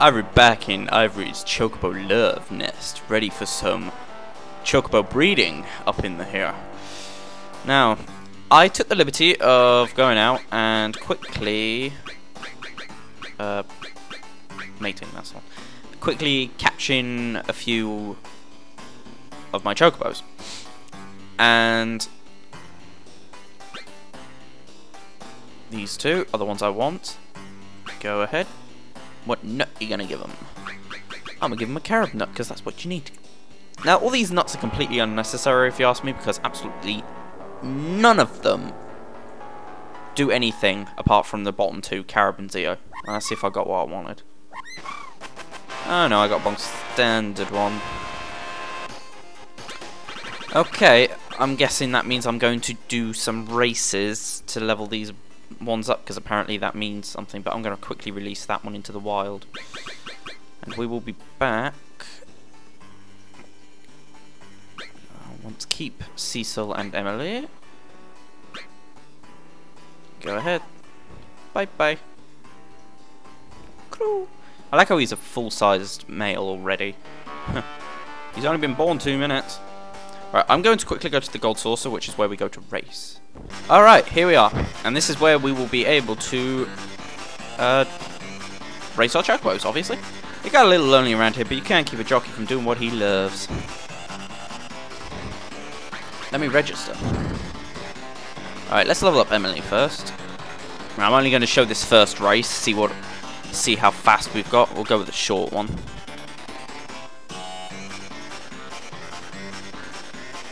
Ivory back in Ivory's Chocobo love nest, ready for some Chocobo breeding up in the here. Now, I took the liberty of going out and quickly mating, that's all. Quickly catching a few of my Chocobos. And these two are the ones I want. Go ahead. What nut are you gonna give them? I'm gonna give them a carob nut because that's what you need. Now, all these nuts are completely unnecessary if you ask me, because absolutely none of them do anything apart from the bottom two, carob and Zeo. Let's see if I got what I wanted. Oh no, I got one standard one. Okay, I'm guessing that means I'm going to do some races to level these ones up, because apparently that means something, but I'm going to quickly release that one into the wild. And we will be back. I want to keep Cecil and Emily. Go ahead. Bye-bye. I like how he's a full-sized male already. He's only been born 2 minutes. Right, I'm going to quickly go to the gold saucer, which is where we go to race. Alright, here we are. And this is where we will be able to race our Chocobos, obviously. It got a little lonely around here, but you can't keep a jockey from doing what he loves. Let me register. Alright, let's level up Emily first. Now, I'm only going to show this first race, see how fast we've got. We'll go with the short one.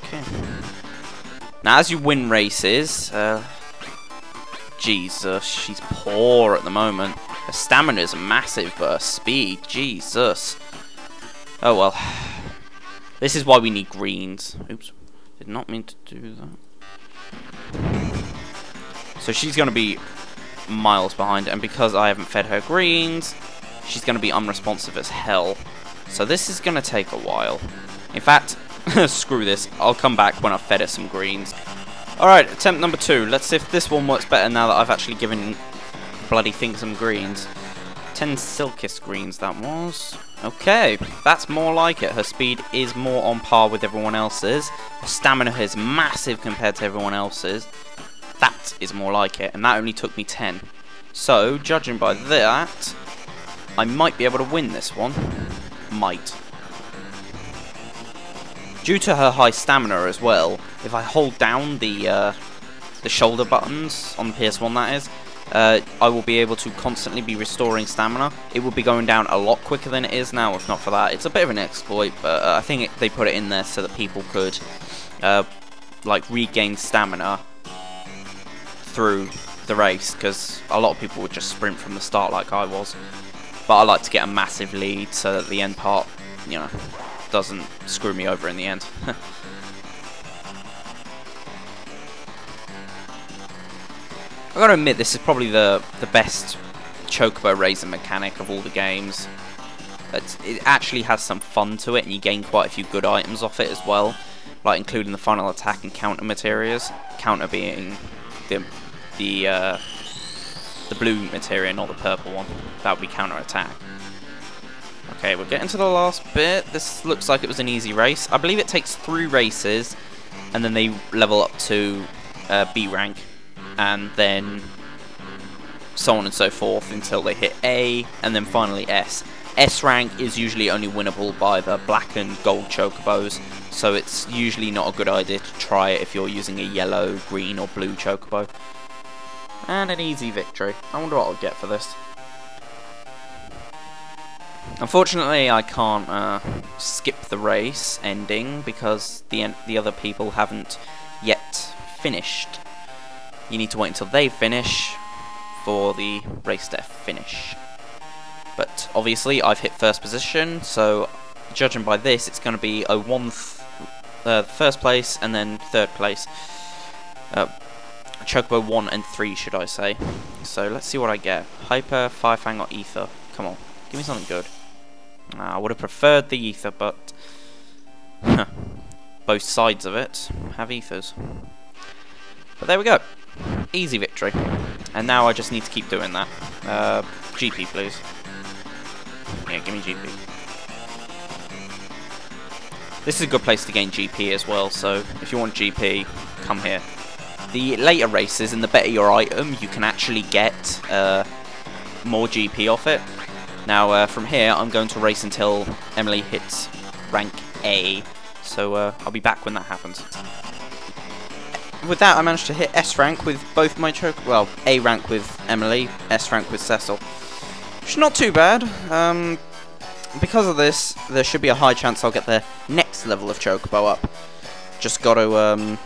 Okay. Now, as you win races, Jesus, she's poor at the moment. Her stamina is massive, but her speed, Jesus. Oh well. This is why we need greens. Oops, did not mean to do that. So she's going to be miles behind, and because I haven't fed her greens, she's going to be unresponsive as hell. So this is going to take a while. In fact, screw this, I'll come back when I've fed her some greens. Alright, attempt number 2. Let's see if this one works better now that I've actually given bloody thing some greens. 10 silkiest greens that was. Okay, that's more like it. Her speed is more on par with everyone else's. Her stamina is massive compared to everyone else's. That is more like it, and that only took me 10. So, judging by that, I might be able to win this one. Might. Due to her high stamina as well, if I hold down the shoulder buttons on the PS1, that is, I will be able to constantly be restoring stamina. It will be going down a lot quicker than it is now, if not for that. It's a bit of an exploit, but I think they put it in there so that people could like regain stamina through the race, because a lot of people would just sprint from the start like I was. But I like to get a massive lead so that the end part, you know, doesn't screw me over in the end. I gotta admit, this is probably the best Chocobo racing mechanic of all the games. It actually has some fun to it, and you gain quite a few good items off it as well, like including the final attack and counter materials. Counter being the blue materia, not the purple one. That would be counter attack. Okay, we're getting to the last bit. This looks like it was an easy race. I believe it takes 3 races, and then they level up to B rank, and then so on and so forth until they hit A, and then finally S. S rank is usually only winnable by the black and gold Chocobos, so it's usually not a good idea to try it if you're using a yellow, green, or blue Chocobo. And an easy victory. I wonder what I'll get for this. Unfortunately, I can't skip the race ending because the other people haven't yet finished. You need to wait until they finish for the race to finish. But obviously, I've hit first position, so judging by this, it's going to be a first place and then third place. Chocobo 1 and 3, should I say. So let's see what I get. Hyper, Firefang, or Ether. Come on, give me something good. I would have preferred the Ether, but both sides of it have Ethers. But there we go. Easy victory. And now I just need to keep doing that. GP, please. Yeah, give me GP. This is a good place to gain GP as well, so if you want GP, come here. The later races, and the better your item, you can actually get more GP off it. Now, from here, I'm going to race until Emily hits rank A, so I'll be back when that happens. With that, I managed to hit S rank with both my well, A rank with Emily, S rank with Cecil. Which is not too bad. Because of this, there should be a high chance I'll get the next level of Chocobo up. Just got to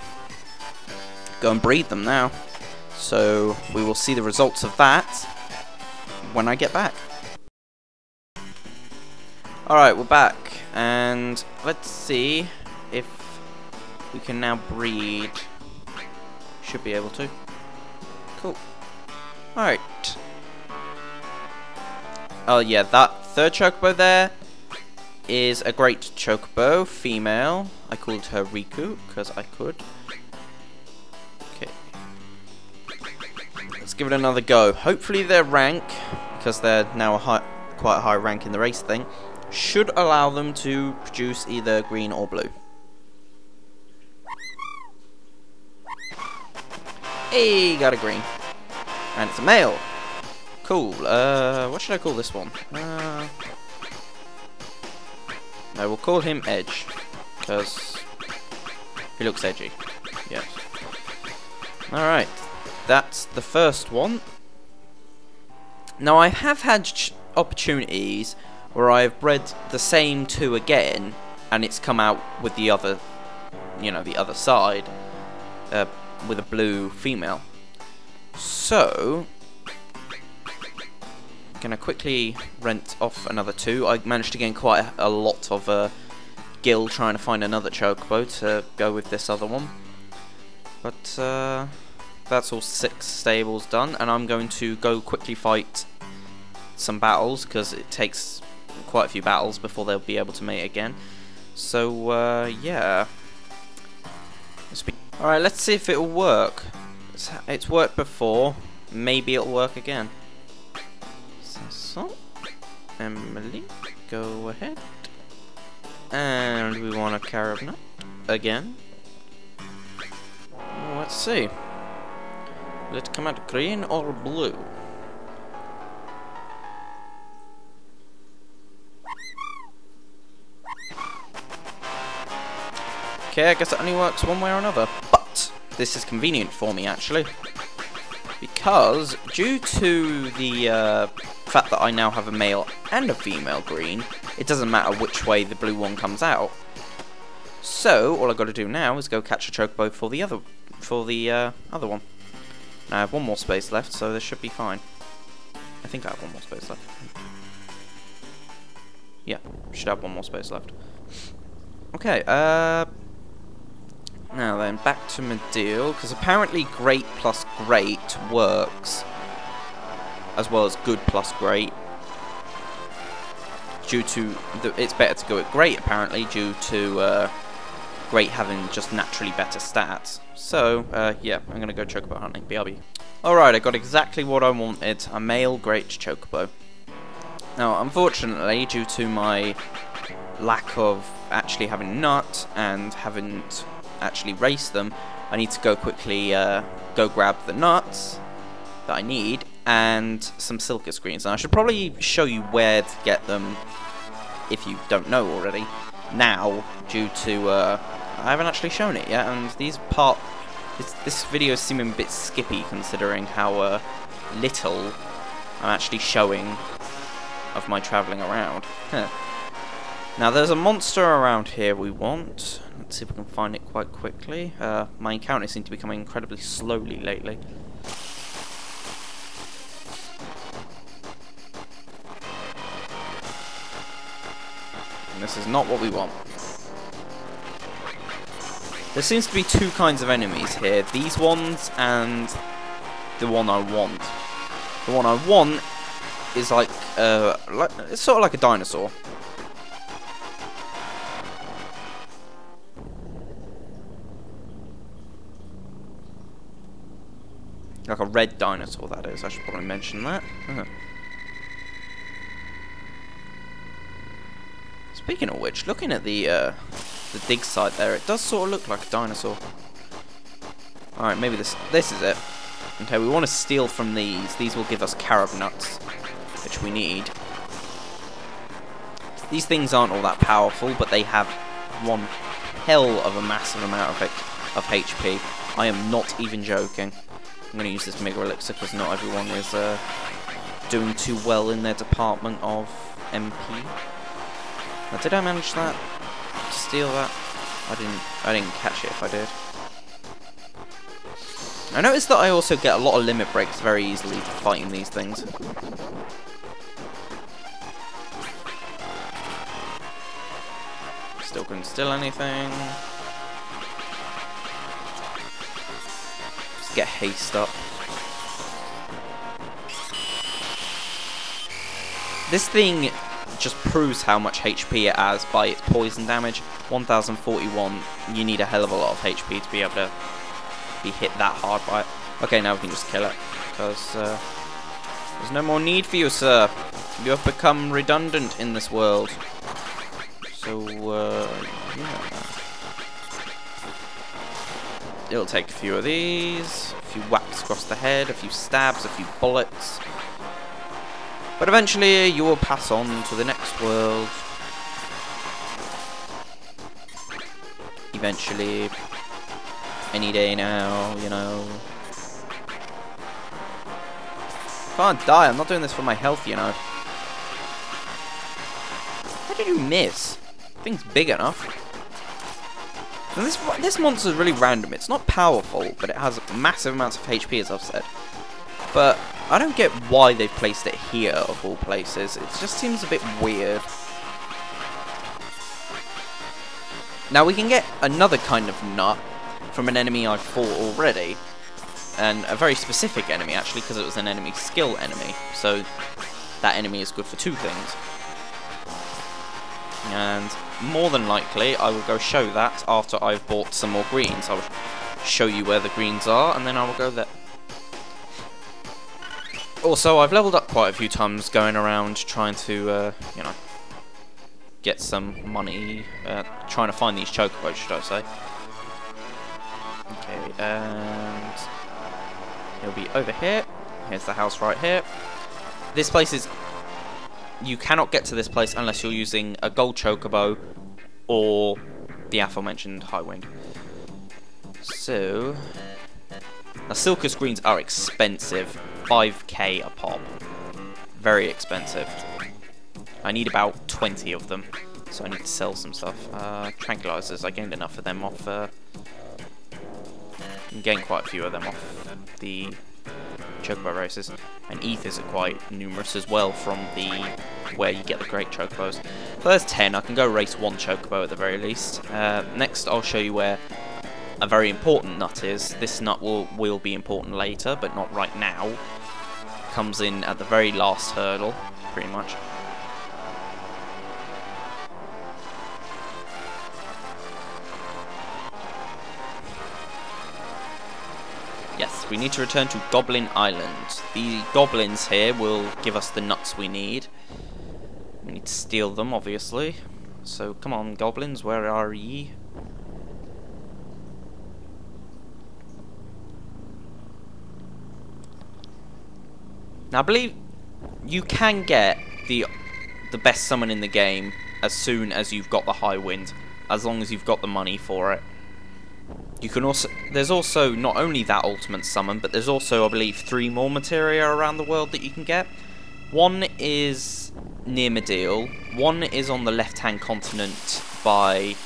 go and breed them now. So we will see the results of that when I get back. Alright, we're back, and let's see if we can now breed. Should be able to. Cool. Alright. Oh yeah, that third Chocobo there is a great Chocobo, female. I called her Riku, because I could. Okay. Let's give it another go. Hopefully their rank, because they're now quite a high rank in the race thing, should allow them to produce either green or blue. Hey, got a green. And it's a male. Cool. What should I call this one? No, we'll call him Edge, because he looks edgy. Yes. Alright. That's the first one. Now, I have had opportunities where I've bred the same two again, and it's come out with the other, you know, the other side, with a blue female. So, I'm gonna quickly rent off another two. I managed to gain quite a lot of gil trying to find another Chocobo to go with this other one. But that's all 6 stables done, and I'm going to go quickly fight some battles, because it takes quite a few battles before they'll be able to mate again. So yeah. Alright, let's see if it'll work. It's worked before. Maybe it'll work again. So, Emily, go ahead. And we want a carob nut again. Let's see. Let's come out green or blue. Okay, I guess it only works one way or another. But this is convenient for me, actually, because due to the fact that I now have a male and a female green, it doesn't matter which way the blue one comes out. So all I've got to do now is go catch a Chocobo for the other one. Now I have one more space left, so this should be fine. I think I have one more space left. Yeah, should have one more space left. Okay, now then, back to my deal, because apparently great plus great works, as well as good plus great, due to, it's better to go at great apparently, due to great having just naturally better stats. So, yeah, I'm going to go Chocobo hunting, BRB. Alright, I got exactly what I wanted, a male great Chocobo. Now, unfortunately, due to my lack of actually having nut and haven't actually race them, I need to go quickly go grab the nuts that I need and some silica screens. And I should probably show you where to get them if you don't know already now, due to I haven't actually shown it yet, and this video is seeming a bit skippy considering how little I'm actually showing of my travelling around. Huh. Now there's a monster around here we want. Let's see if we can find it quite quickly. My encounters seem to be coming incredibly slowly lately. And this is not what we want. There seems to be 2 kinds of enemies here. These ones and the one I want. The one I want is like it's sort of like a dinosaur. Like a red dinosaur, that is. I should probably mention that. Speaking of which, looking at the dig site there, it does sort of look like a dinosaur. Alright, maybe this is it. Okay, we want to steal from these. These will give us carob nuts, which we need. These things aren't all that powerful, but they have one hell of a massive amount of HP. I am not even joking. I'm going to use this Mega Elixir because not everyone is doing too well in their department of MP. Now, did I manage that? To steal that? I didn't catch it if I did. I noticed that I also get a lot of limit breaks very easily fighting these things. Still couldn't steal anything. Let's get haste up. This thing just proves how much HP it has by its poison damage. 1041, you need a hell of a lot of HP to be able to be hit that hard by it. Okay, now we can just kill it, because there's no more need for you, sir. You have become redundant in this world. So, yeah. It'll take a few of these, a few whacks across the head, a few stabs, a few bullets. But eventually, you will pass on to the next world. Eventually. Any day now, you know. Can't die, I'm not doing this for my health, you know. How did you miss? Thing's big enough. And this monster's really random. It's not powerful, but it has massive amounts of HP, as I've said. But I don't get why they've placed it here, of all places. It just seems a bit weird. Now, we can get another kind of nut from an enemy I've fought already, and a very specific enemy actually, because it was an enemy skill enemy, so that enemy is good for two things. And more than likely I will go show that after I've bought some more greens. I will show you where the greens are, and then I will go there. Also, I've leveled up quite a few times going around trying to, you know, get some money, trying to find these chocobos, should I say. Okay, and he'll be over here. Here's the house right here. This place is... You cannot get to this place unless you're using a gold chocobo or the aforementioned high wind. So... Now, Silkus greens are expensive. 5k a pop. Very expensive. I need about 20 of them, so I need to sell some stuff. Tranquilizers, I gained enough of them off... Gained quite a few of them off the chocobo races, and ethers are quite numerous as well from the where you get the great chocobos. So there's 10. I can go race one chocobo at the very least. Next, I'll show you where a very important nut is. This nut will be important later, but not right now. Comes in at the very last hurdle, pretty much. Yes, we need to return to Goblin Island. The goblins here will give us the nuts we need. We need to steal them, obviously. So, come on, goblins, where are ye? Now, I believe you can get the best summon in the game as soon as you've got the high wind, as long as you've got the money for it. You can also, there's also not only that ultimate summon, but there's also, I believe, 3 more materia around the world that you can get. One is near Medeal, one is on the left-hand continent by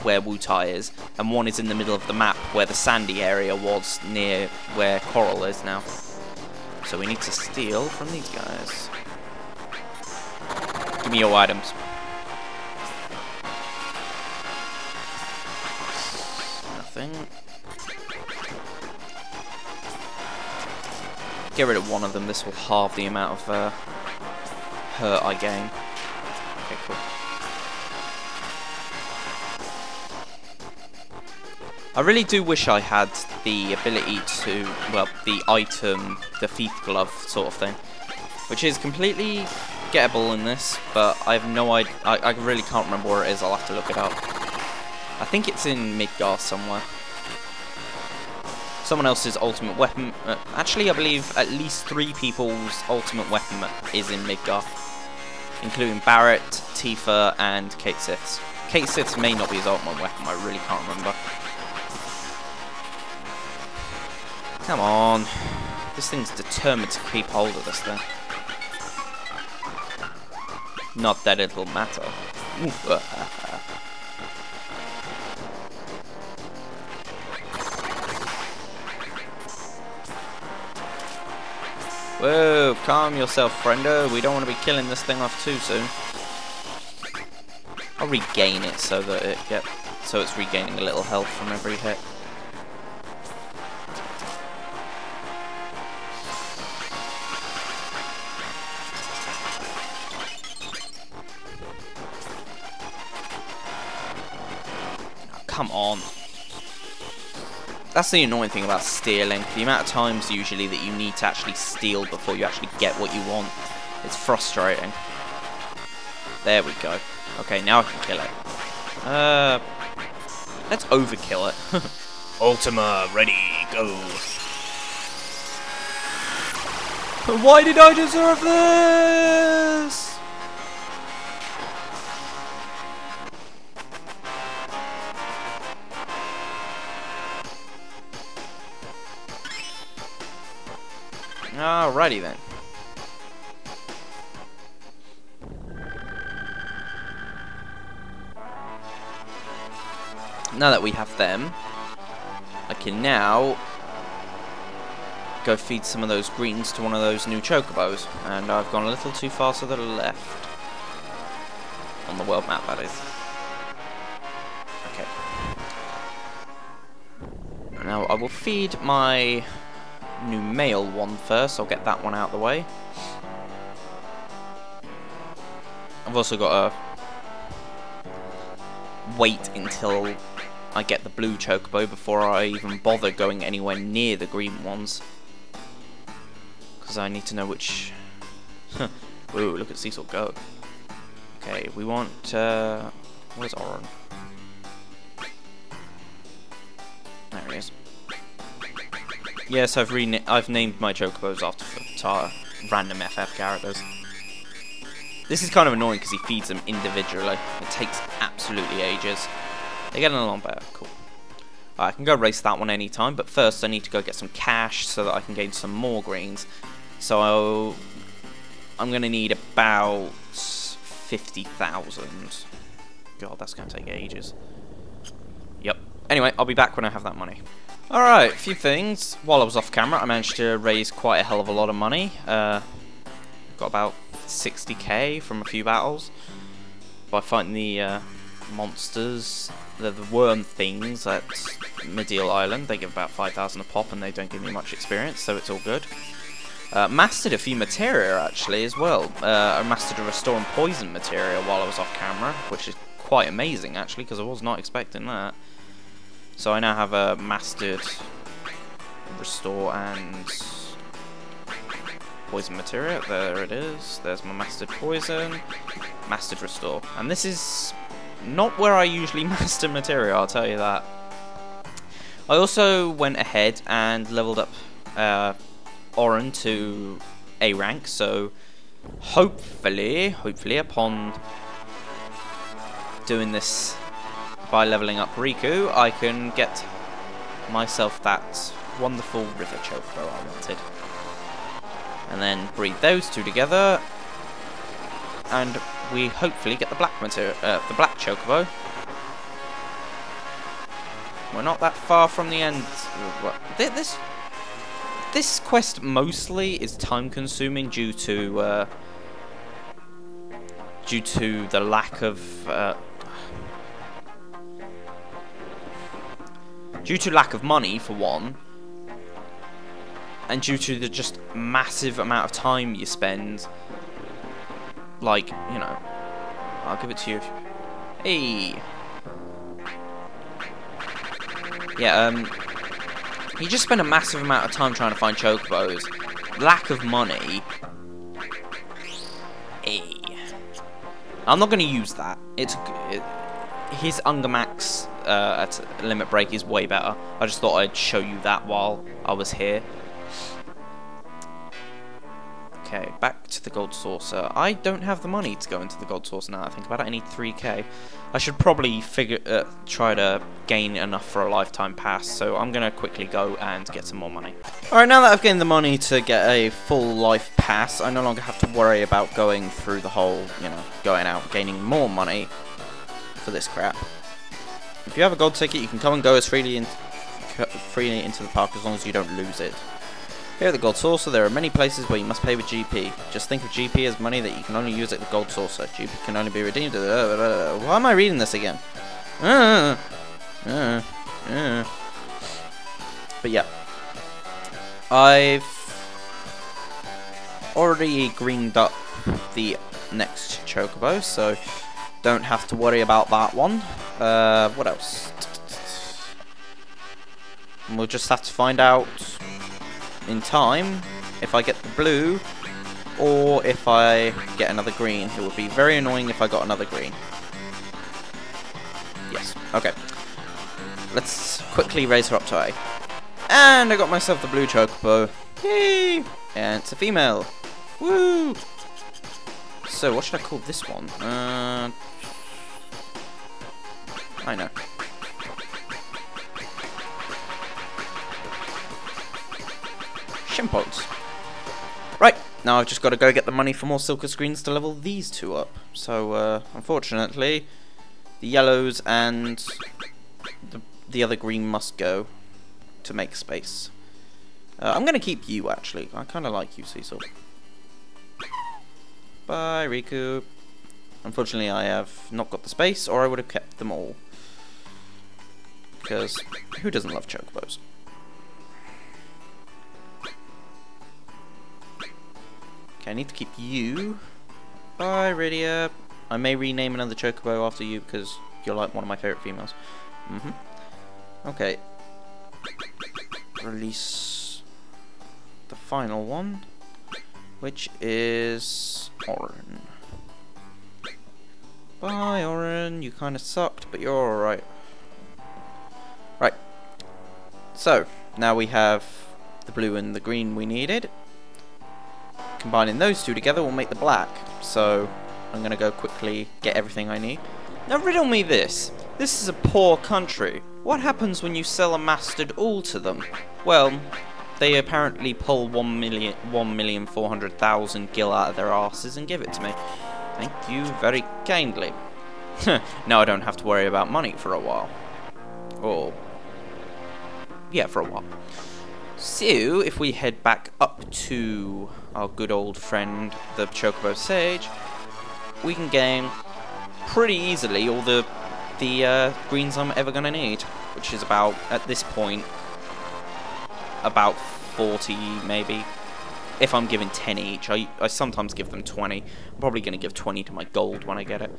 where Wu-Tai is, and one is in the middle of the map where the sandy area was near where Coral is now. So we need to steal from these guys. Give me your items. Get rid of one of them. This will halve the amount of hurt I gain. Okay, cool. I really do wish I had the ability to, well, the item, the thief glove sort of thing, which is completely gettable in this, but I have no idea. I really can't remember where it is. I'll have to look it up. I think it's in Midgar somewhere. Someone else's ultimate weapon. Actually, I believe at least 3 people's ultimate weapon is in Midgar, including Barrett, Tifa, and Kate Sith's. Kate Sith's may not be his ultimate weapon. I really can't remember. Come on. This thing's determined to keep hold of this thing. Not that it'll matter. Whoa, calm yourself, friendo. We don't want to be killing this thing off too soon. I'll regain it so that it's regaining a little health from every hit. Oh, come on. That's the annoying thing about stealing. The amount of times usually that you need to actually steal before you actually get what you want. It's frustrating. There we go. Okay, now I can kill it. Let's overkill it. Ultima, ready, go. Why did I deserve this? Alrighty then. Now that we have them, I can now go feed some of those greens to one of those new Chocobos. And I've gone a little too far to the left. On the world map, that is. Okay. Now I will feed my new male one first. I'll get that one out of the way. I've also got to wait until I get the blue Chocobo before I even bother going anywhere near the green ones, because I need to know which. Ooh, look at Cecil go. Okay, we want where's Oren? There he is. Yes, I've named my Chocobos after random FF characters. This is kind of annoying because he feeds them individually. It takes absolutely ages. They're getting along better. Cool. I can go race that one anytime, but first I need to go get some cash so that I can gain some more greens. So I'm going to need about 50,000. God, that's going to take ages. Yep. Anyway, I'll be back when I have that money. Alright, a few things. While I was off camera, I managed to raise quite a hell of a lot of money. Got about 60k from a few battles by fighting the monsters, the worm things at Medial Island. They give about 5,000 a pop and they don't give me much experience, so it's all good. Mastered a few materia actually as well. I mastered a restore and poison materia while I was off camera, which is quite amazing actually, because I was not expecting that. So I now have a mastered restore and poison materia. There it is. There's my mastered poison, mastered restore. And this is not where I usually master materia, I'll tell you that. I also went ahead and leveled up Oren to A rank, so hopefully upon doing this by leveling up Riku, I can get myself that wonderful river Chocobo I wanted. And then breed those two together, and we hopefully get the black Chocobo. We're not that far from the end. This quest mostly is time consuming due to the lack of money for one, and due to the just massive amount of time you spend. Like, you know, I'll give it to you. Hey. Yeah, you just spend a massive amount of time trying to find Chocobos. Lack of money. Hey. I'm not going to use that. His Ungamax at limit break is way better. I just thought I'd show you that while I was here. Okay, back to the gold saucer. I don't have the money to go into the gold saucer now. I think about it. I need 3k. I should probably try to gain enough for a lifetime pass. So I'm gonna quickly go and get some more money. All right, now that I've gained the money to get a full life pass, I no longer have to worry about going through the whole, going out, gaining more money for this crap. If you have a gold ticket, you can come and go as freely into the park as long as you don't lose it. Here at the Gold Saucer, there are many places where you must pay with GP. Just think of GP as money that you can only use at the Gold Saucer. GP can only be redeemed. Why am I reading this again? But yeah. I've already greened up the next Chocobo, so don't have to worry about that one. What else? We'll just have to find out in time if I get the blue or if I get another green. It would be very annoying if I got another green. Yes, okay. Let's quickly raise her up to A. And I got myself the blue Chocobo. Yay! And it's a female. Woo! So what should I call this one? I know. Shimpods. Right, now I've just got to go get the money for more silker screens to level these two up. So, unfortunately, the yellows and the other green must go to make space. I'm going to keep you, actually. I kind of like you, Cecil. Bye, Riku. Unfortunately, I have not got the space, or I would have kept them all. Because who doesn't love Chocobos? Okay, I need to keep you. Bye, Rydia. I may rename another Chocobo after you because you're like one of my favourite females. Okay. Release the final one, which is Oren. Bye, Oren. You kind of sucked, but you're alright. Right. So, now we have the blue and the green we needed. Combining those two together will make the black. So, I'm going to go quickly get everything I need. Now, riddle me this. This is a poor country. What happens when you sell a mastered all to them? Well, they apparently pull 1,400,000 gil out of their asses and give it to me. Thank you very kindly. Now I don't have to worry about money for a while. Or, yeah, for a while. So, if we head back up to our good old friend, the Chocobo Sage, we can gain pretty easily all the greens I'm ever going to need, which is about, at this point, about 40 maybe. If I'm giving 10 each, I sometimes give them 20. I'm probably going to give 20 to my gold when I get it,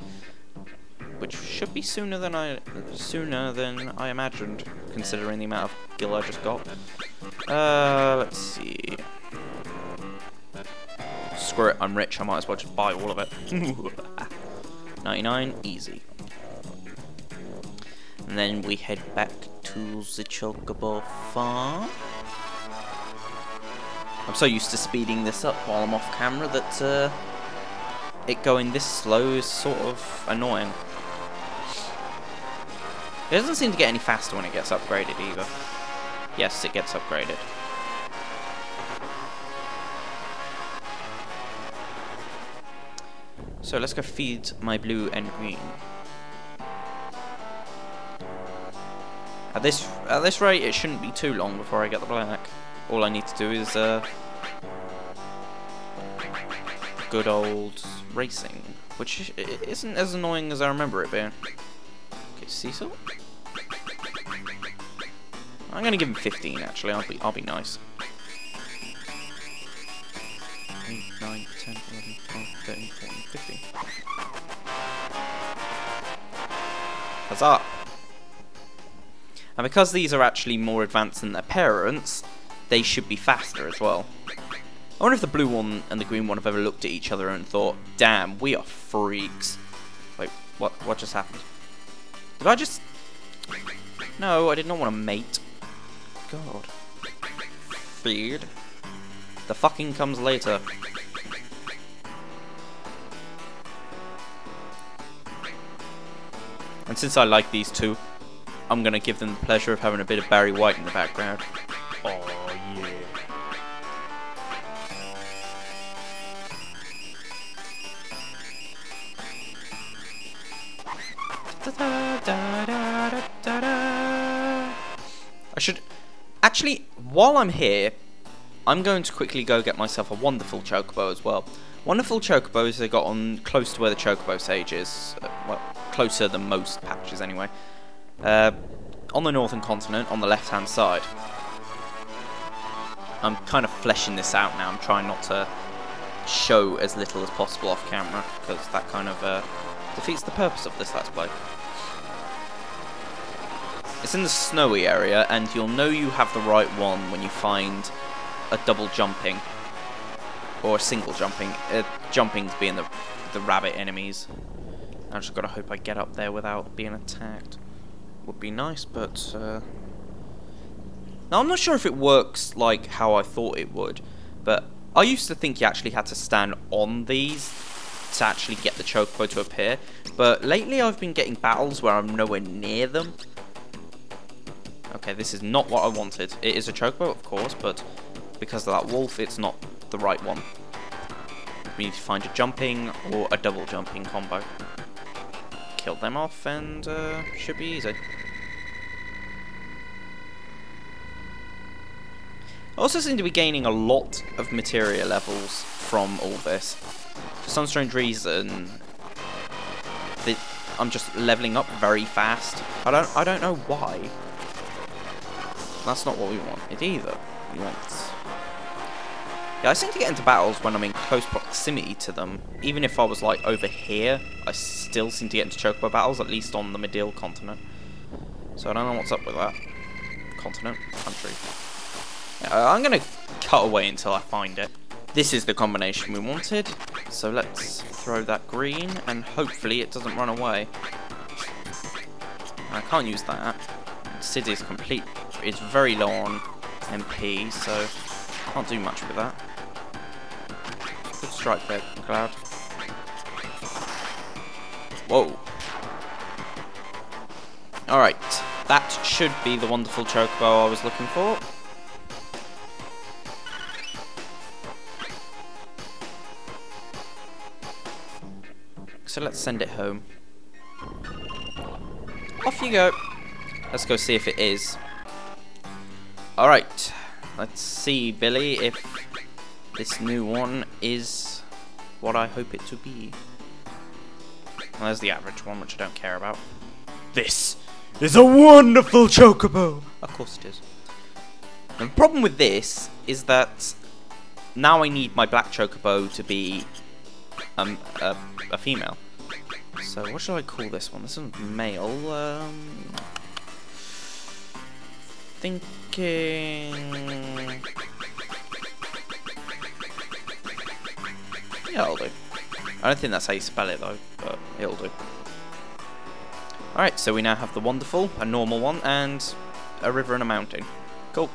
which should be sooner than I imagined, considering the amount of gil I just got. Let's see. Screw it, I'm rich. I might as well just buy all of it. 99, easy. And then we head back to the Chocobo farm. I'm so used to speeding this up while I'm off camera that it going this slow is sort of annoying. It doesn't seem to get any faster when it gets upgraded either. Yes, it gets upgraded. So let's go feed my blue and green. At this rate, it shouldn't be too long before I get the black. All I need to do is good old racing, which isn't as annoying as I remember it being. Okay, Cecil. I'm gonna give him 15. Actually, I'll be nice. 8, 9, 10, 11, 12, 13, 14, 15. Huzzah! And because these are actually more advanced than their parents, they should be faster as well. I wonder if the blue one and the green one have ever looked at each other and thought, damn, we are freaks. Wait, what just happened? Did I just... No, I did not want to mate. God. Feed. The fucking comes later. And since I like these two, I'm gonna give them the pleasure of having a bit of Barry White in the background. Oh yeah. I should... Actually, while I'm here, I'm going to quickly go get myself a wonderful Chocobo as well. Wonderful Chocobos I got on close to where the Chocobo stage is. Well, closer than most patches anyway. On the northern continent, on the left-hand side. I'm kind of fleshing this out now. I'm trying not to show as little as possible off camera, because that kind of defeats the purpose of this Let's Play. It's in the snowy area, and you'll know you have the right one when you find a double jumping, or a single jumping. Jumpings being the rabbit enemies. I just gotta hope I get up there without being attacked. Would be nice, but now I'm not sure if it works like how I thought it would, but I used to think you actually had to stand on these to actually get the Chocobo to appear, but lately I've been getting battles where I'm nowhere near them. Okay, this is not what I wanted. It is a Chocobo, of course, but because of that wolf, it's not the right one. We need to find a jumping or a double jumping combo. Kill them off and should be easy. I also seem to be gaining a lot of materia levels from all this. For some strange reason, I'm just leveling up very fast. I don't know why. That's not what we wanted either. We want... Yeah, I seem to get into battles when I'm in close proximity to them. Even if I was like over here, I still seem to get into Chocobo battles, at least on the Medill continent. So I don't know what's up with that. Continent? Country. Yeah, I'm gonna cut away until I find it. This is the combination we wanted. So let's throw that green, and hopefully it doesn't run away. And I can't use that. Sid is complete. It's very low on MP, so can't do much with that. Good strike there, Cloud. Whoa. Alright, that should be the wonderful Chocobo I was looking for. So let's send it home. Off you go. Let's go see if it is. Alright, let's see, Billy, if this new one is what I hope it to be. Well, there's the average one, which I don't care about. This is a wonderful Chocobo! Of course it is. And the problem with this is that now I need my black Chocobo to be a female. So what should I call this one? This one's male. Thinking... Yeah, it'll do. I don't think that's how you spell it though, but it'll do. Alright, so we now have the wonderful, a normal one, and a river and a mountain. Cool.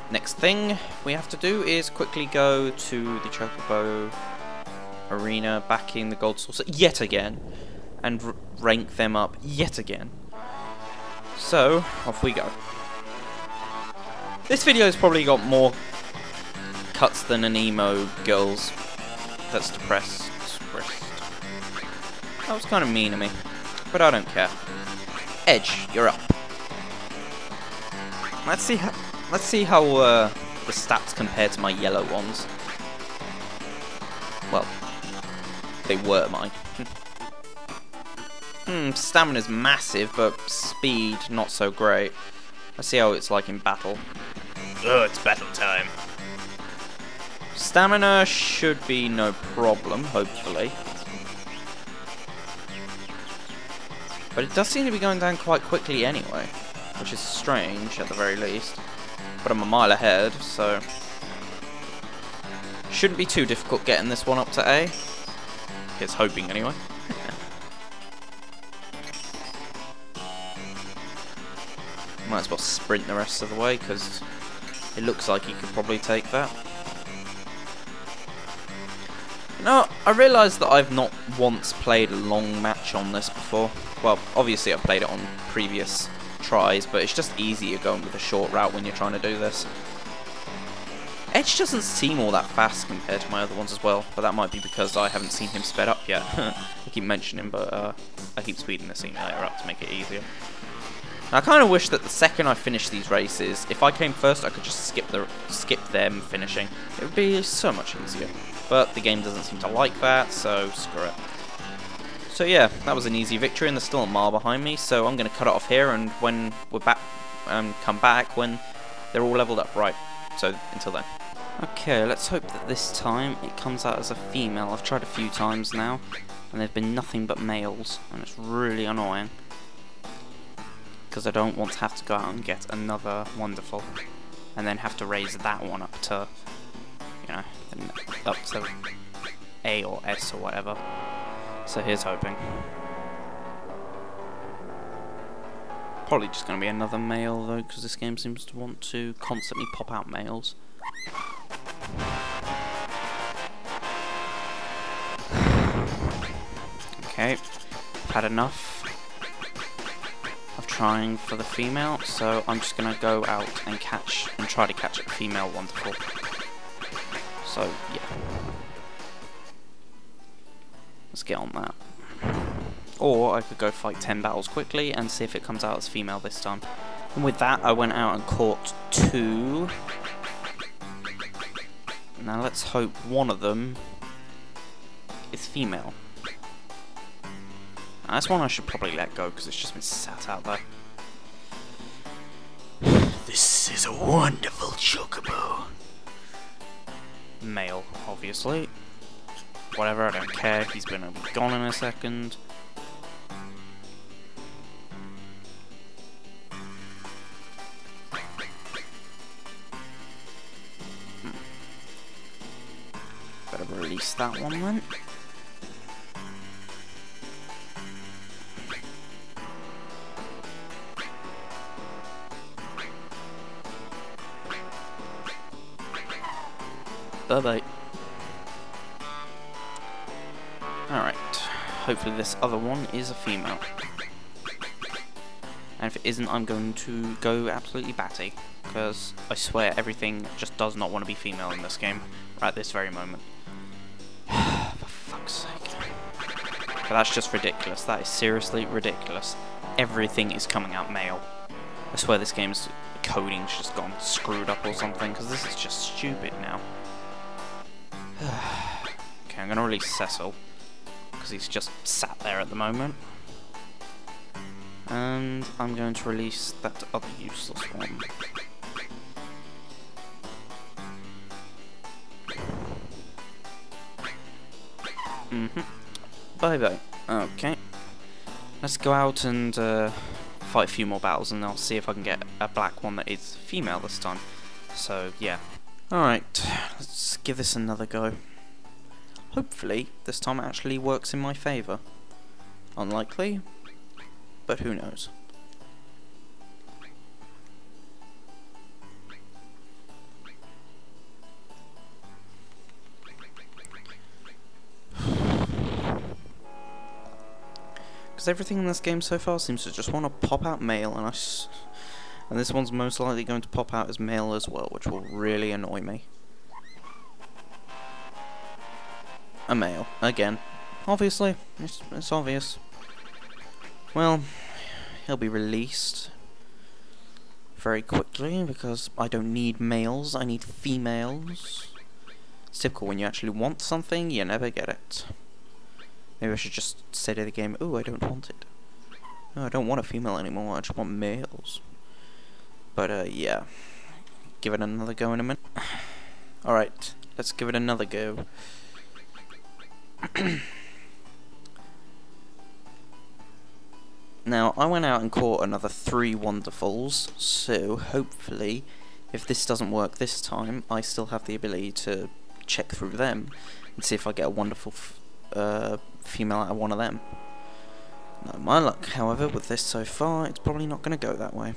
Next thing we have to do is quickly go to the Chocobo arena, backing the gold saucer yet again, and rank them up yet again. So, off we go. This video's probably got more cuts than an emo girl's that's depressed. That was kind of mean of me, but I don't care. Edge, you're up. Let's see how the stats compare to my yellow ones. Well, they were mine. Stamina's massive, but speed not so great. Let's see how it's like in battle. Oh, it's battle time. Stamina should be no problem, hopefully. But it does seem to be going down quite quickly anyway, which is strange at the very least. But I'm a mile ahead, so shouldn't be too difficult getting this one up to A. It's hoping anyway. Might as well sprint the rest of the way, because it looks like he could probably take that. No, I realise that I've not once played a long match on this before. Well, obviously I've played it on previous tries, but it's just easier going with a short route when you're trying to do this. Edge doesn't seem all that fast compared to my other ones as well, but that might be because I haven't seen him sped up yet. I keep mentioning him, but I keep speeding the simulator up to make it easier. Now, I kind of wish that the second I finish these races, if I came first, I could just skip them finishing. It would be so much easier. But the game doesn't seem to like that, so screw it. So yeah, that was an easy victory, and there's still a mile behind me, so I'm going to cut it off here, and when we're back, come back when they're all leveled up. Right, so until then. Okay, let's hope that this time it comes out as a female. I've tried a few times now, and there've been nothing but males, and it's really annoying. Because I don't want to have to go out and get another wonderful, and then have to raise that one up to, you know, up to A or S or whatever. So here's hoping. Probably just going to be another male though, because this game seems to want to constantly pop out males. Okay, I've had enough of trying for the female, so I'm just gonna go out and try to catch a female wonderful. So yeah, let's get on that. Or I could go fight 10 battles quickly and see if it comes out as female this time. And with that, I went out and caught 2. Now let's hope one of them is female. Now, that's one I should probably let go because it's just been sat out there. This is a wonderful Chocobo. Male, obviously. Whatever, I don't care. He's gonna be gone in a second. Better release that one then. Bye-bye. Alright. Hopefully this other one is a female. And if it isn't, I'm going to go absolutely batty. Because I swear everything just does not want to be female in this game. Right at this very moment. For fuck's sake. But that's just ridiculous. That is seriously ridiculous. Everything is coming out male. I swear this game's coding's just gone screwed up or something. Because this is just stupid now. Okay, I'm going to release Cecil, because he's just sat there at the moment. And I'm going to release that other useless one. Bye-bye. Okay. Let's go out and fight a few more battles, and I'll see if I can get a black one that is female this time. So, yeah. Alright, let's give this another go. Hopefully, this time it actually works in my favour. Unlikely, but who knows. Because everything in this game so far seems to just want to pop out male, and this one's most likely going to pop out as male as well, which will really annoy me. A male, again. Obviously, it's obvious. Well, he'll be released very quickly, because I don't need males, I need females. It's typical when you actually want something, you never get it. Maybe I should just say to the game, "Ooh, I don't want it. Oh, I don't want a female anymore, I just want males." But, yeah. Give it another go in a minute. Alright, let's give it another go. Now, I went out and caught another 3 wonderfuls, so hopefully, if this doesn't work this time, I still have the ability to check through them and see if I get a wonderful female out of one of them. Now, my luck, however, with this so far, it's probably not going to go that way.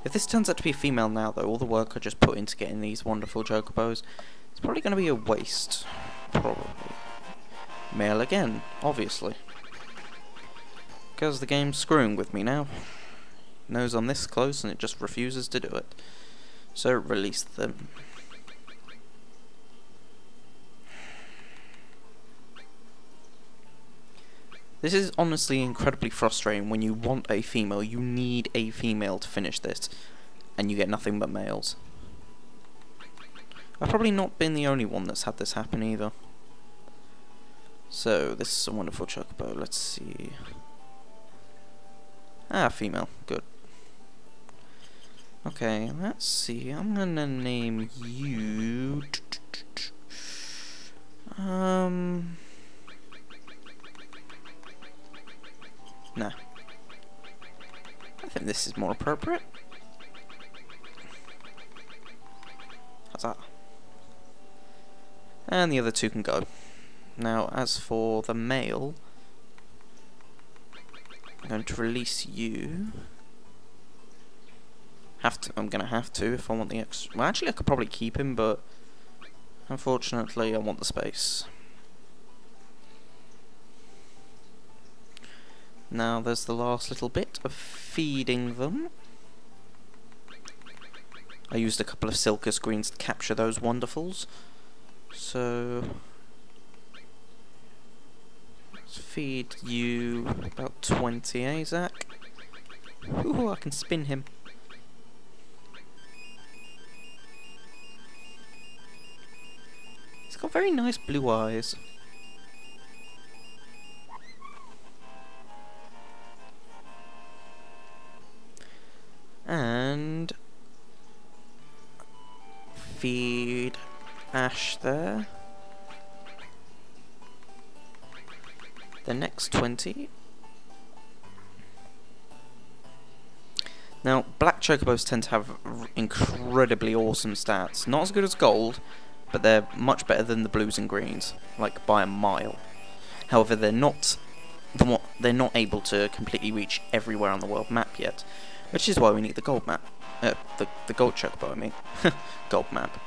If this turns out to be a female now, though, all the work I just put into getting these wonderful chocobos, it's probably going to be a waste. Probably. Male again, obviously. Because the game's screwing with me now. It knows I'm this close and it just refuses to do it. So release them. This is honestly incredibly frustrating. When you want a female, you need a female to finish this, and you get nothing but males. I've probably not been the only one that's had this happen either. So, this is a wonderful chocobo. Let's see. Ah, female. Good. Okay, let's see. I'm gonna name you... Nah. I think this is more appropriate. How's that? And the other two can go. Now, as for the male, I'm going to release you. I'm gonna have to if I want the extra. Well, actually, I could probably keep him, but unfortunately, I want the space. Now there's the last little bit of feeding them. I used a couple of Silcus greens to capture those wonderfuls. So let's feed you about 20, eh, Zach? Ooh, I can spin him. He's got very nice blue eyes. And feed Ash there. The next 20. Now, black chocobos tend to have incredibly awesome stats. Not as good as gold, but they're much better than the blues and greens, like by a mile. However, they're not able to completely reach everywhere on the world map yet. Which is why we need the gold map. The gold chocobo, I mean. Gold map.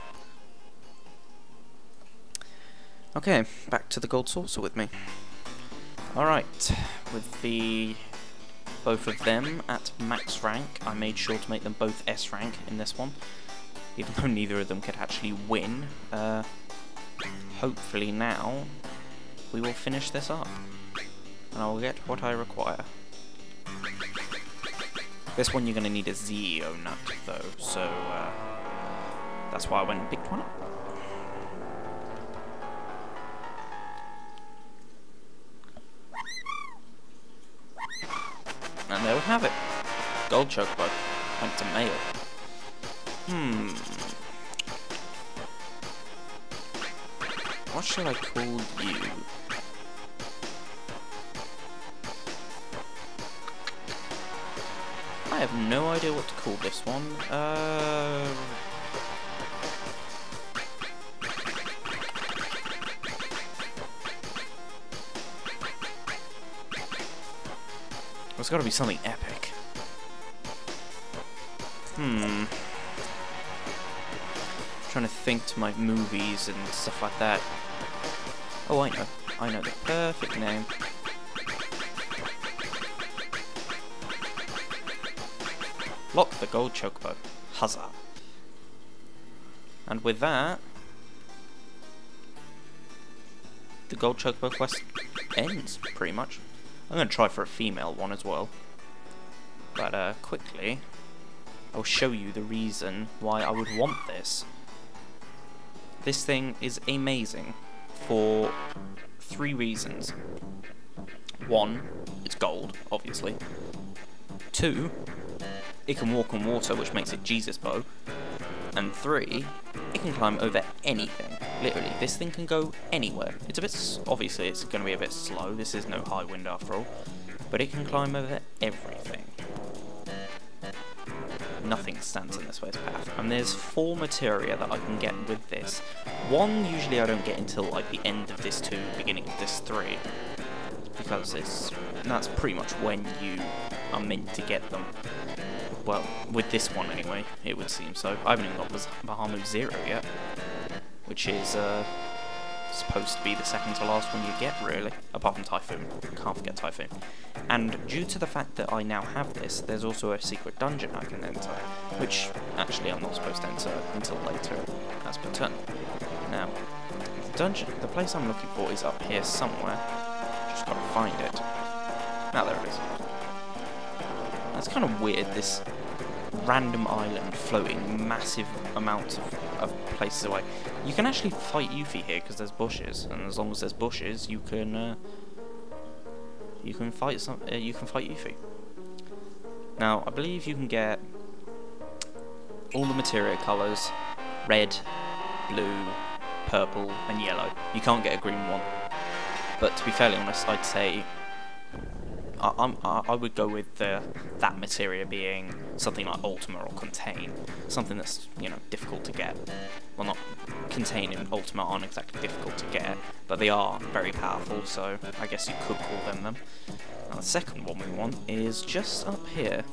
Okay, back to the gold saucer with me. Alright, with both of them at max rank, I made sure to make them both S rank in this one. Even though neither of them could actually win. Hopefully now, we will finish this up. And I will get what I require. This one you're going to need a ZEO nut though, so that's why I went and picked one up. And there we have it. Gold chocobo. Went to male. What shall I call you? I have no idea what to call this one. There's got to be something epic. Trying to think to my movies and stuff like that. Oh, I know. I know the perfect name. Lock the gold chocobo. Huzzah. And with that, the gold chocobo quest ends, pretty much. I'm going to try for a female one as well. But quickly, I'll show you the reason why I would want this. This thing is amazing for 3 reasons. 1, it's gold, obviously. 2, it can walk on water, which makes it Jesus bow. And 3, it can climb over anything. Literally, this thing can go anywhere. It's a bit, obviously it's going to be a bit slow, this is no high wind after all. But it can climb over everything. Nothing stands in this way's path. And there's 4 materia that I can get with this. 1 usually I don't get until like the end of this 2, beginning of this 3. Because that's pretty much when you are meant to get them. Well, with this one anyway, it would seem so. I haven't even got Bahamut 0 yet, which is supposed to be the second to last one you get, really. Apart from Typhoon. Can't forget Typhoon. And due to the fact that I now have this, there's also a secret dungeon I can enter, which actually I'm not supposed to enter until later, as per turn. Now, the place I'm looking for is up here somewhere. Just gotta find it. Now there it is. That's kind of weird, this random island floating massive amounts of places away. You can actually fight Yuffie here because there's bushes, and as long as there's bushes, you can fight Yuffie. Now, I believe you can get all the materia colours: red, blue, purple, and yellow. You can't get a green one. But to be fairly honest, I'd say I would go with that materia being something like Ultima or Contain, something that's, you know, difficult to get. Well, not Contain and Ultima aren't exactly difficult to get, but they are very powerful, so I guess you could call them them. Now, the second one we want is just up here.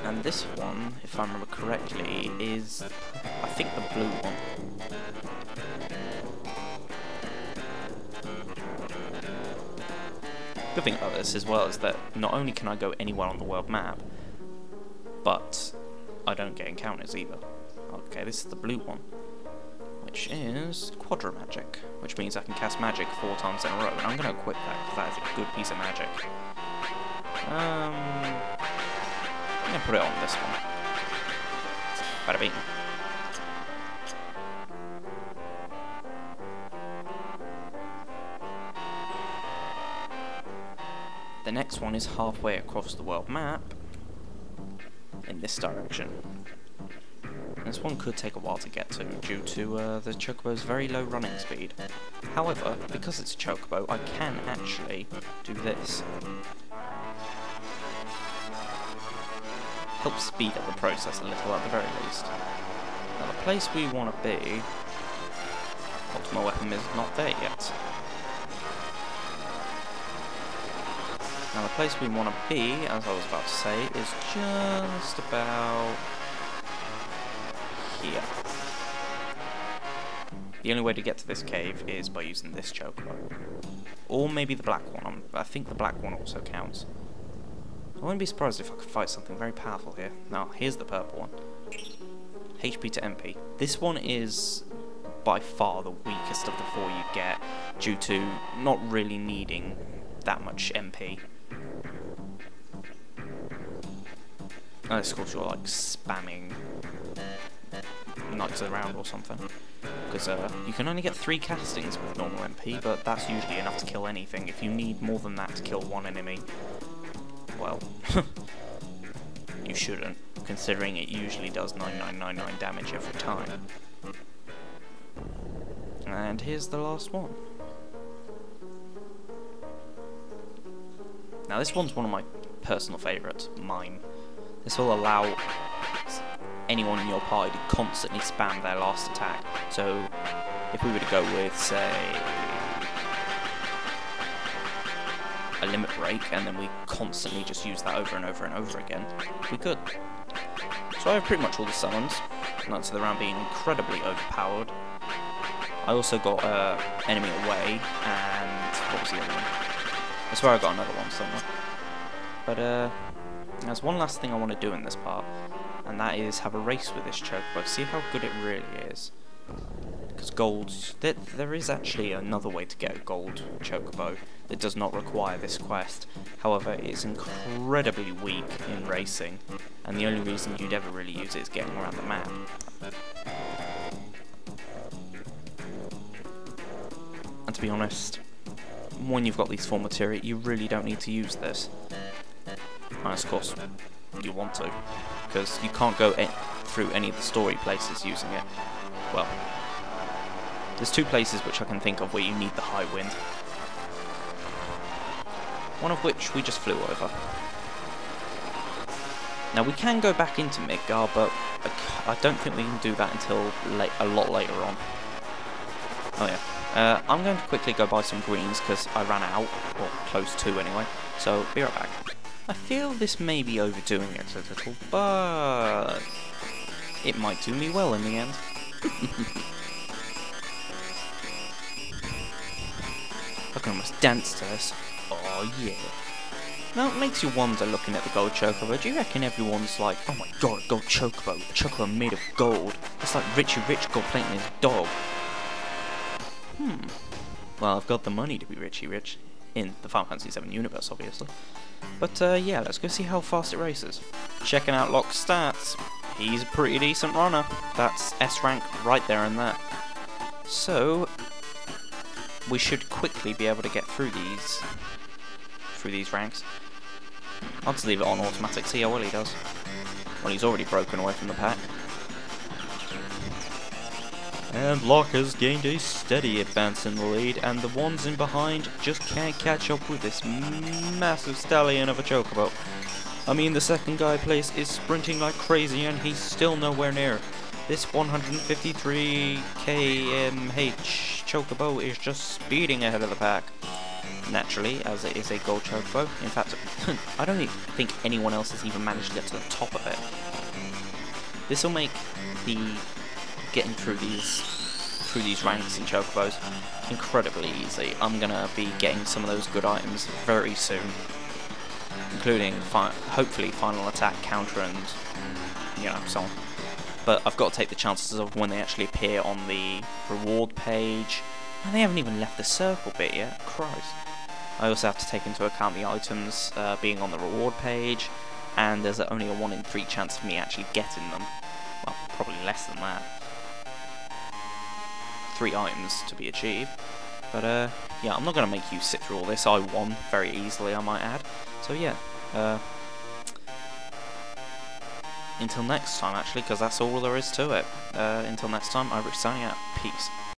And this one, if I remember correctly, is, I think, the blue one. Good thing about this as well is that not only can I go anywhere on the world map, but I don't get encounters either. Okay, this is the blue one, which is Quadra Magic, which means I can cast magic 4 times in a row, and I'm going to equip that because that is a good piece of magic. I'm going to put it on this one. Bada bing. The next one is halfway across the world map, in this direction. This one could take a while to get to, due to the Chocobo's very low running speed. However, because it's a Chocobo, I can actually do this. Helps speed up the process a little at the very least. Now the place we want to be, Ultima Weapon is not there yet. Now the place we want to be, as I was about to say, is just about here. The only way to get to this cave is by using this Chocobo. Or maybe the black one. I think the black one also counts. I wouldn't be surprised if I could fight something very powerful here. Now, here's the purple one. HP to MP. This one is by far the weakest of the 4 you get, due to not really needing that much MP. Unless, of course, you're like spamming knights around or something. Because you can only get 3 castings with normal MP, but that's usually enough to kill anything. If you need more than that to kill one enemy, well, you shouldn't, considering it usually does 9999 damage every time. And here's the last one. Now this one's one of my personal favourites, Mime. This will allow anyone in your party to constantly spam their last attack. So if we were to go with, say, a limit break, and then we constantly just use that over and over and over again, we could. So I have pretty much all the summons, Knights of the Round being incredibly overpowered. I also got Enemy Away, and what was the other one? I swear I got another one somewhere. But there's one last thing I want to do in this part, and that is have a race with this Chocobo, see how good it really is. Because gold, there is actually another way to get a gold Chocobo that does not require this quest. However, it's incredibly weak in racing, and the only reason you'd ever really use it is getting around the map. And to be honest, when you've got these 4 materia, you really don't need to use this. Unless, of course, you want to, because you can't go through any of the story places using it. Well, there's 2 places which I can think of where you need the high wind. One of which we just flew over. Now we can go back into Midgar, but I don't think we can do that until a lot later on. Oh yeah, I'm going to quickly go buy some greens because I ran out, or close to anyway, so be right back. I feel this may be overdoing it a little, but it might do me well in the end. I can almost dance to this. Oh yeah. Now it makes you wonder, looking at the gold Chocobo, do you reckon everyone's like, oh my god, a gold Chocobo, a Chocobo made of gold. It's like Richie Rich gold plating his dog. Well, I've got the money to be Richie Rich, in the Final Fantasy VII universe, obviously. But yeah, let's go see how fast it races. Checking out Locke's stats, he's a pretty decent runner. That's S rank right there and there. So we should quickly be able to get through these ranks. I'll just leave it on automatic, see how well he does. Well, he's already broken away from the pack. And Locke has gained a steady advance in the lead, and the ones in behind just can't catch up with this massive stallion of a Chocobo. I mean, the second guy place is sprinting like crazy and he's still nowhere near. This 153 kmh Chocobo is just speeding ahead of the pack. Naturally, as it is a gold Chocobo. In fact, I don't even think anyone else has even managed to get to the top of it. This will make the getting through these ranks in Chocobos incredibly easy. I'm gonna be getting some of those good items very soon, including hopefully final attack, counter, and so on. But I've got to take the chances of when they actually appear on the reward page. And they haven't even left the circle bit yet. Christ. I also have to take into account the items being on the reward page, and there's only a 1 in 3 chance of me actually getting them. Well, probably less than that. 3 items to be achieved. But yeah, I'm not going to make you sit through all this. I won very easily, I might add. So yeah, until next time actually, because that's all there is to it. Until next time, Ivorys signing out. Peace.